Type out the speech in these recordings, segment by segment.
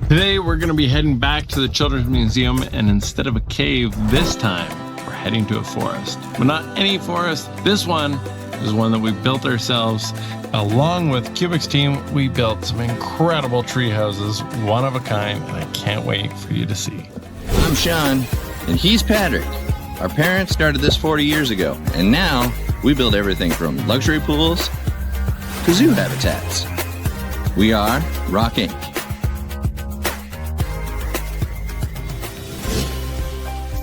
Today we're going to be heading back to the Children's Museum, and instead of a cave this time, we're heading to a forest. But not any forest. This one is one that we built ourselves. Along with Cubic's team, we built some incredible tree houses, one of a kind, and I can't wait for you to see. I'm Sean, and he's Patrick. Our parents started this 40 years ago, and now we build everything from luxury pools to zoo habitats. We are Rock Inc.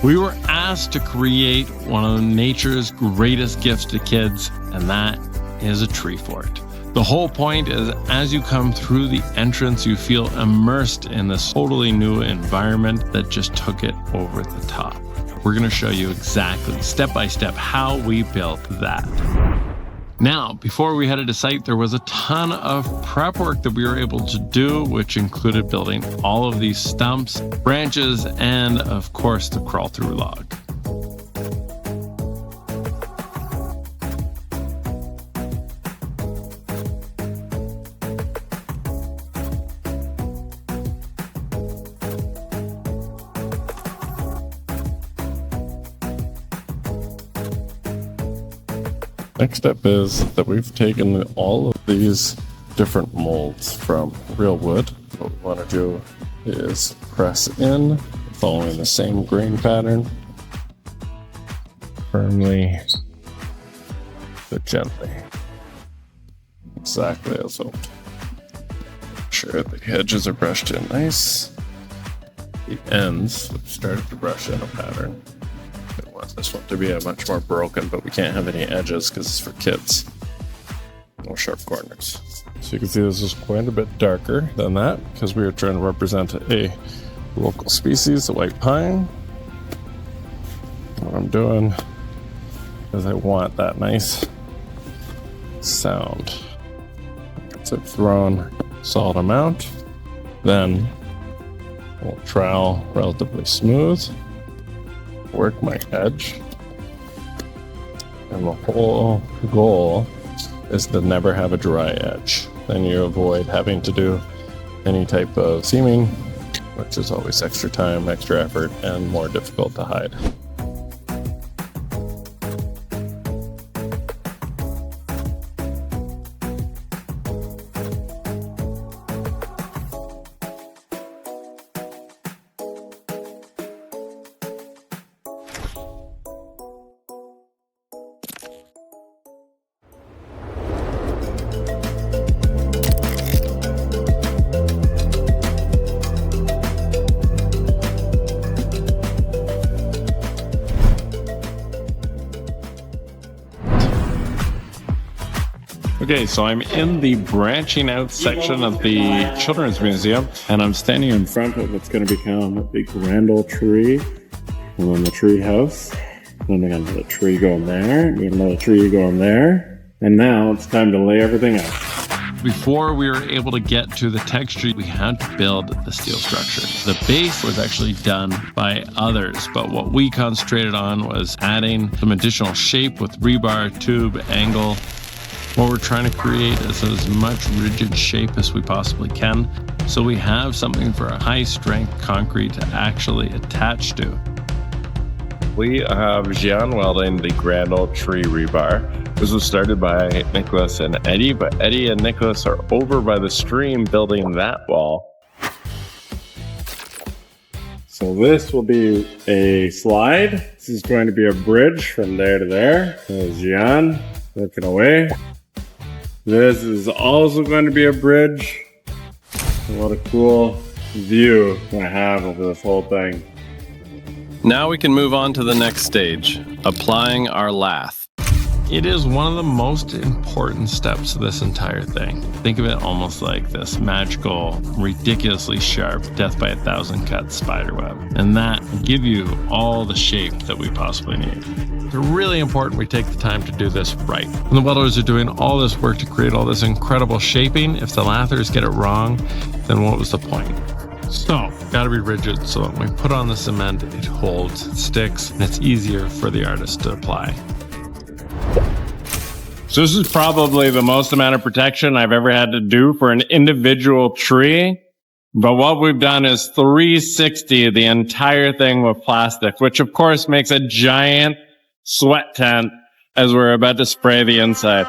We were asked to create one of nature's greatest gifts to kids, and that is a tree fort. The whole point is, as you come through the entrance, you feel immersed in this totally new environment that just took it over the top. We're going to show you exactly, step by step, how we built that. Now, before we headed to site, there was a ton of prep work that we were able to do, which included building all of these stumps, branches, and of course, the crawl-through log. Next step is that we've taken all of these different molds from real wood. What we want to do is press in, following the same grain pattern, firmly but gently. Exactly as hoped. Make sure the edges are brushed in nice. The ends, we've started to brush in a pattern. I want this one to be much more broken, but we can't have any edges because it's for kids. No sharp corners. So you can see this is quite a bit darker than that because we are trying to represent a local species, the white pine. What I'm doing is I want that nice sound. Once I've thrown a solid amount, then we'll trowel relatively smooth. Work my edge, and the whole goal is to never have a dry edge. Then you avoid having to do any type of seaming, which is always extra time, extra effort, and more difficult to hide. Okay, so I'm in the branching out section of the Children's Museum, and I'm standing in front of what's going to become a grand old tree, and then the tree house. Then we got another tree going there, we got another tree going there, and now it's time to lay everything out. Before we were able to get to the texture, we had to build the steel structure. The base was actually done by others, but what we concentrated on was adding some additional shape with rebar, tube, angle. What we're trying to create is as much rigid shape as we possibly can, so we have something for a high-strength concrete to actually attach to. We have Jian welding the grand old tree rebar. This was started by Nicholas and Eddie, but Eddie and Nicholas are over by the stream building that wall. So this will be a slide. This is going to be a bridge from there to there. There's Jian looking away. This is also going to be a bridge. What a cool view I have of this whole thing. Now we can move on to the next stage, applying our lath. It is one of the most important steps of this entire thing. Think of it almost like this magical, ridiculously sharp, death by 1,000 cuts spider web. And that will give you all the shape that we possibly need. It's really important we take the time to do this right. And the welders are doing all this work to create all this incredible shaping. If the lathers get it wrong, then what was the point? So, gotta be rigid so that when we put on the cement, it holds, it sticks, and it's easier for the artist to apply. So this is probably the most amount of protection I've ever had to do for an individual tree. But what we've done is 360 the entire thing with plastic, which of course makes a giant sweat tent as we're about to spray the inside.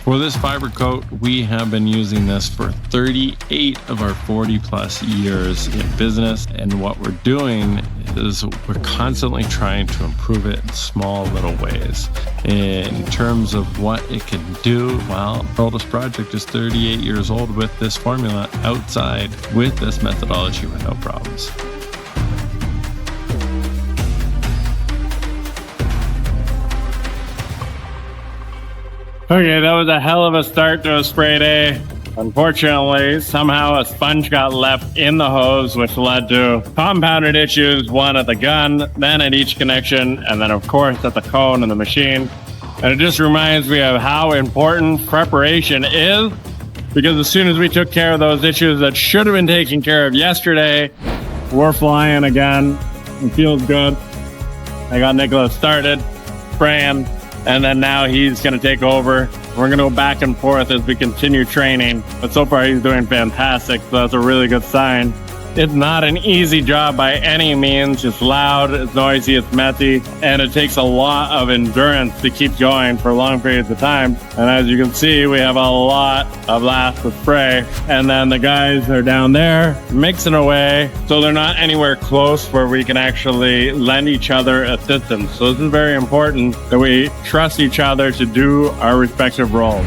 For this fiber coat, we have been using this for 38 of our 40 plus years in business. And what we're doing is we're constantly trying to improve it in small little ways. In terms of what it can do, well, our oldest project is 38 years old with this formula outside with this methodology without problems. Okay, that was a hell of a start to a spray day. Unfortunately, somehow a sponge got left in the hose, which led to compounded issues, one at the gun, then at each connection, and then of course at the cone and the machine. And it just reminds me of how important preparation is, because as soon as we took care of those issues that should have been taken care of yesterday, we're flying again. It feels good. I got Nicholas started, spraying, and then now he's going to take over. We're going to go back and forth as we continue training. But so far he's doing fantastic, so that's a really good sign. It's not an easy job by any means. It's loud, it's noisy, it's messy, and it takes a lot of endurance to keep going for long periods of time. And as you can see, we have a lot of laps of spray. And then the guys are down there mixing away, so they're not anywhere close where we can actually lend each other assistance. So this is very important that we trust each other to do our respective roles.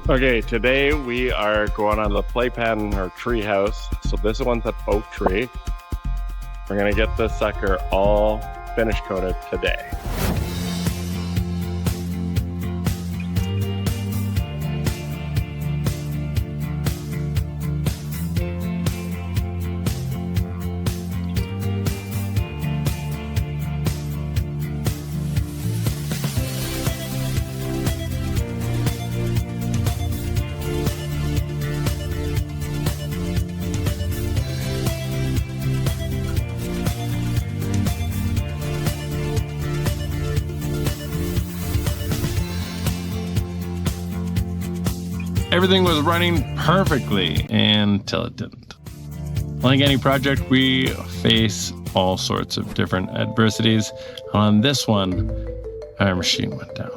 Okay, today we are going on the playpen or treehouse. So this one's an oak tree. We're gonna get this sucker all finish coated today. Everything was running perfectly until it didn't. Like any project, we face all sorts of different adversities. On this one, our machine went down.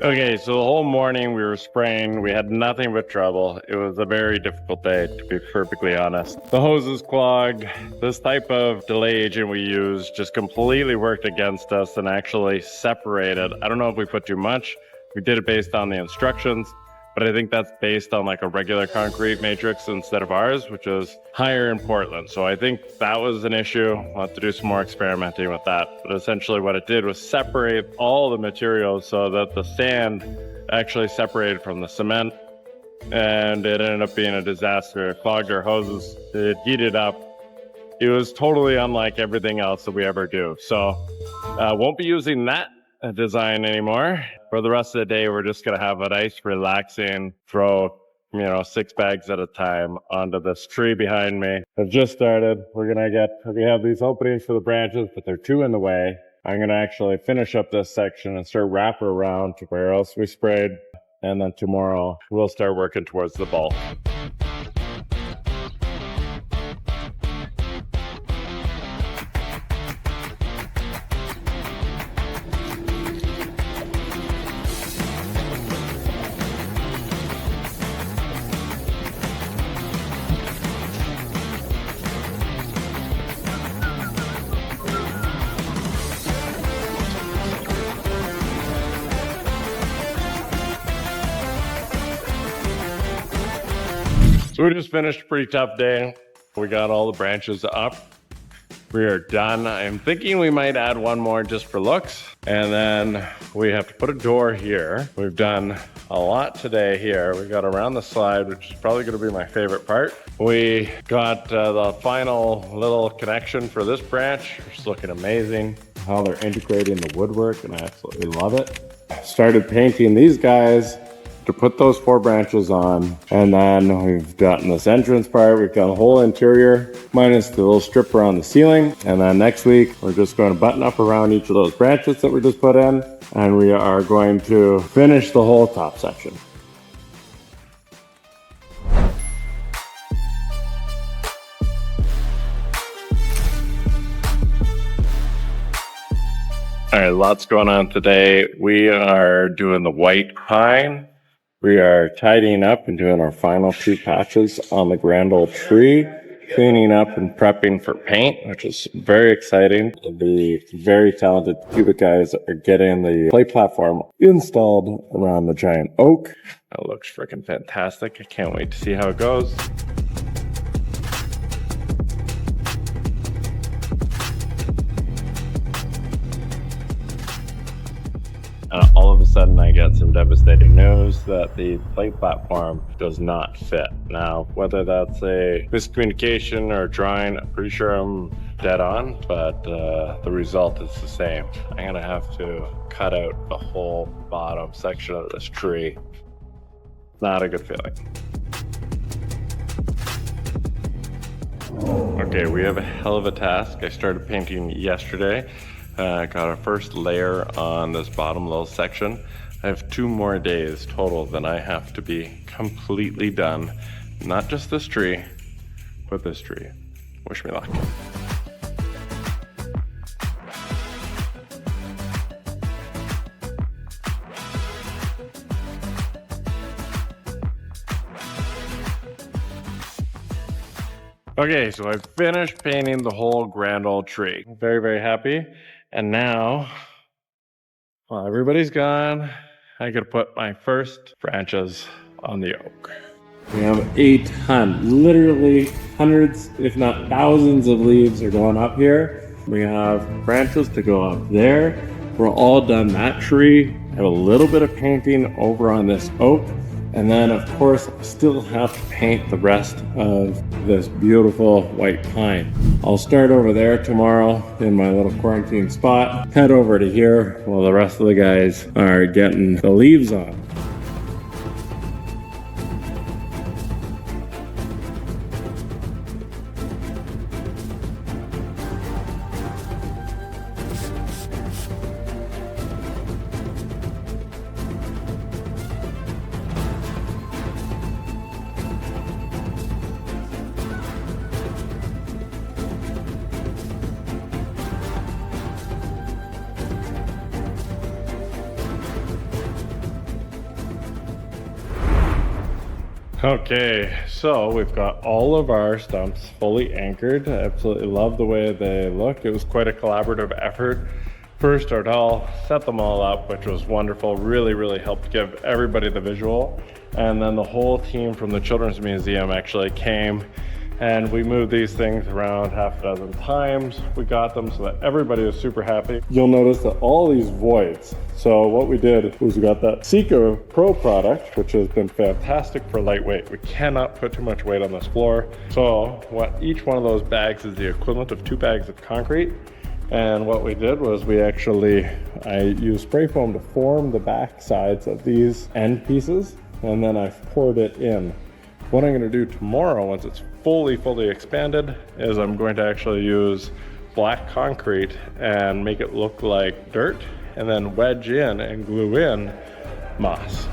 Okay, so the whole morning we were spraying. We had nothing but trouble. It was a very difficult day, to be perfectly honest. The hoses clogged. This type of delay agent we used just completely worked against us and actually separated. I don't know if we put too much. We did it based on the instructions, but I think that's based on like a regular concrete matrix instead of ours, which is higher in Portland. So I think that was an issue. We'll have to do some more experimenting with that. But essentially what it did was separate all the materials so that the sand actually separated from the cement, and it ended up being a disaster. It clogged our hoses, it heated up. It was totally unlike everything else that we ever do. So won't be using that design anymore. For the rest of the day, we're just going to have a nice, relaxing throw, 6 bags at a time onto this tree behind me. I've just started. We have these openings for the branches, but they're 2 in the way. I'm going to actually finish up this section and start wrapping around to where else we sprayed. And then tomorrow, we'll start working towards the bulk. So we just finished a pretty tough day. We got all the branches up. We are done. I'm thinking we might add one more just for looks. And then we have to put a door here. We've done a lot today here. We got around the slide, which is probably going to be my favorite part. We got the final little connection for this branch, which is looking amazing. How they're integrating the woodwork, and I absolutely love it. Started painting these guys to put those 4 branches on, and then we've gotten this entrance part. We've got the whole interior minus the little strip around the ceiling, and then next week we're just going to button up around each of those branches that we just put in, and we are going to finish the whole top section. All right, lots going on today. We are doing the white pine. We are tidying up and doing our final 2 patches on the grand old tree, cleaning up and prepping for paint, which is very exciting. The very talented Cubic guys are getting the play platform installed around the giant oak. That looks freaking fantastic. I can't wait to see how it goes. All of a sudden I get some devastating news that the play platform does not fit. Now, whether that's a miscommunication or drawing, I'm pretty sure I'm dead on, but the result is the same. I'm gonna have to cut out the whole bottom section of this tree. Not a good feeling. Okay, we have a hell of a task. I started painting yesterday. Got our first layer on this bottom little section. I have 2 more days total, then I have to be completely done. Not just this tree, but this tree. Wish me luck. Okay, so I finished painting the whole grand old tree. Very, very happy. And now, while everybody's gone, I could put my first branches on the oak. We have a ton, literally hundreds, if not thousands of leaves are going up here. We have branches to go up there. We're all done that tree. I have a little bit of painting over on this oak. And then, of course, I still have to paint the rest of this beautiful white pine. I'll start over there tomorrow in my little quarantine spot, head over to here while the rest of the guys are getting the leaves on. Okay, so we've got all of our stumps fully anchored. I absolutely love the way they look. It was quite a collaborative effort. First, Ardal set them all up, which was wonderful. Really helped give everybody the visual. And then the whole team from the Children's Museum actually came and we moved these things around half a dozen times. We got them so that everybody was super happy. You'll notice that all these voids. So what we did was we got that Seeker Pro product, which has been fantastic for lightweight. We cannot put too much weight on this floor. So what each one of those bags is the equivalent of 2 bags of concrete. And what we did was I used spray foam to form the back sides of these end pieces, and then I poured it in. What I'm gonna do tomorrow, once it's fully expanded, is I'm going to actually use black concrete and make it look like dirt, and then wedge in and glue in moss.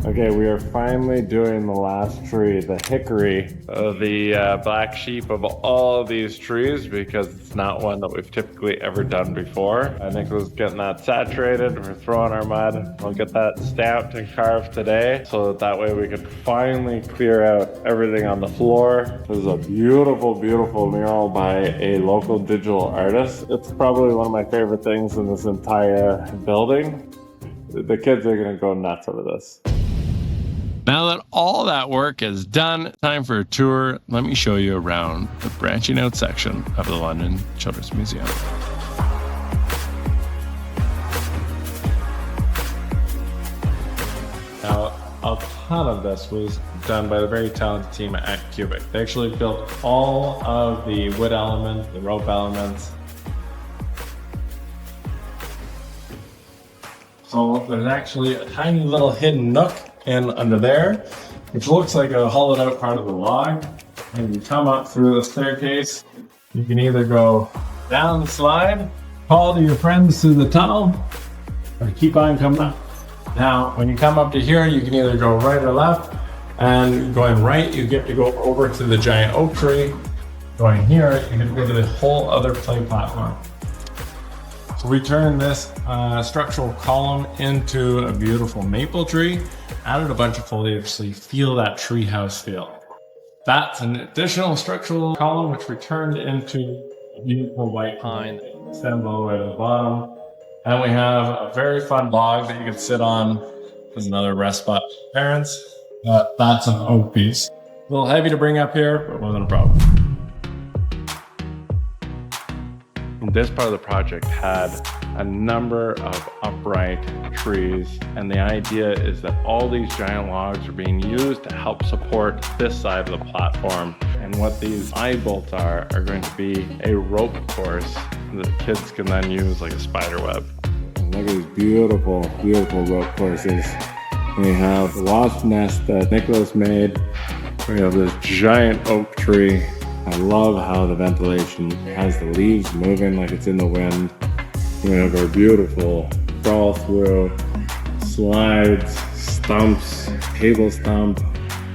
Okay, we are finally doing the last tree, the hickory, the black sheep of all of these trees, because it's not one that we've typically ever done before. I think we're getting that saturated, we're throwing our mud. We'll get that stamped and carved today, so that way we could finally clear out everything on the floor. This is a beautiful mural by a local digital artist. It's probably one of my favorite things in this entire building. The kids are gonna go nuts over this. Now that all that work is done, time for a tour. Let me show you around the branching out section of the London Children's Museum. Now, a ton of this was done by the very talented team at Cubic. They actually built all of the wood elements, the rope elements. So there's actually a tiny little hidden nook in under there, which looks like a hollowed out part of the log. And you come up through the staircase. You can either go down the slide, call to your friends through the tunnel, or keep on coming up. Now, when you come up to here, you can either go right or left. And going right, you get to go over to the giant oak tree. Going here, you get to go to the whole other play platform. So we turned this structural column into a beautiful maple tree, added a bunch of foliage so you feel that treehouse feel. That's an additional structural column which we turned into a beautiful white pine stem all the way to the bottom. And we have a very fun log that you can sit on. There's another rest spot for parents. That's an oak piece. A little heavy to bring up here, but wasn't a problem. This part of the project had a number of upright trees, and the idea is that all these giant logs are being used to help support this side of the platform. And what these eye bolts are going to be a rope course that kids can then use like a spider web. And look at these beautiful, beautiful rope courses. We have the wasp nest that Nicholas made. We have this giant oak tree. I love how the ventilation has the leaves moving like it's in the wind. We have our beautiful crawl through, slides, stumps, table stump.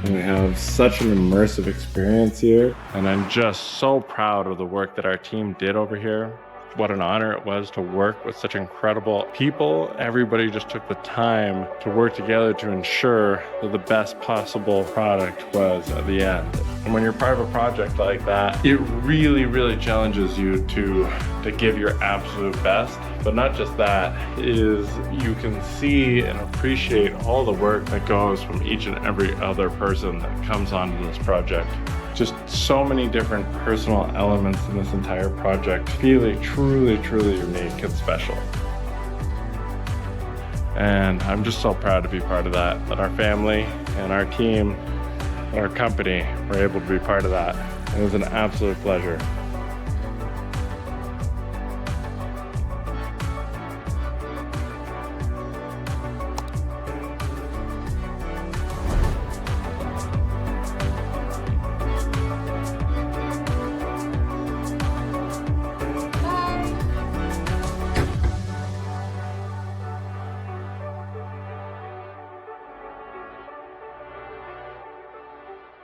And we have such an immersive experience here. And I'm just so proud of the work that our team did over here. What an honor it was to work with such incredible people. Everybody just took the time to work together to ensure that the best possible product was at the end. And when you're part of a project like that, it really, really challenges you to give your absolute best. But not just that, is you can see and appreciate all the work that goes from each and every other person that comes onto this project. Just so many different personal elements in this entire project, feeling truly, truly unique and special. And I'm just so proud to be part of that our family and our team and our company were able to be part of that. It was an absolute pleasure.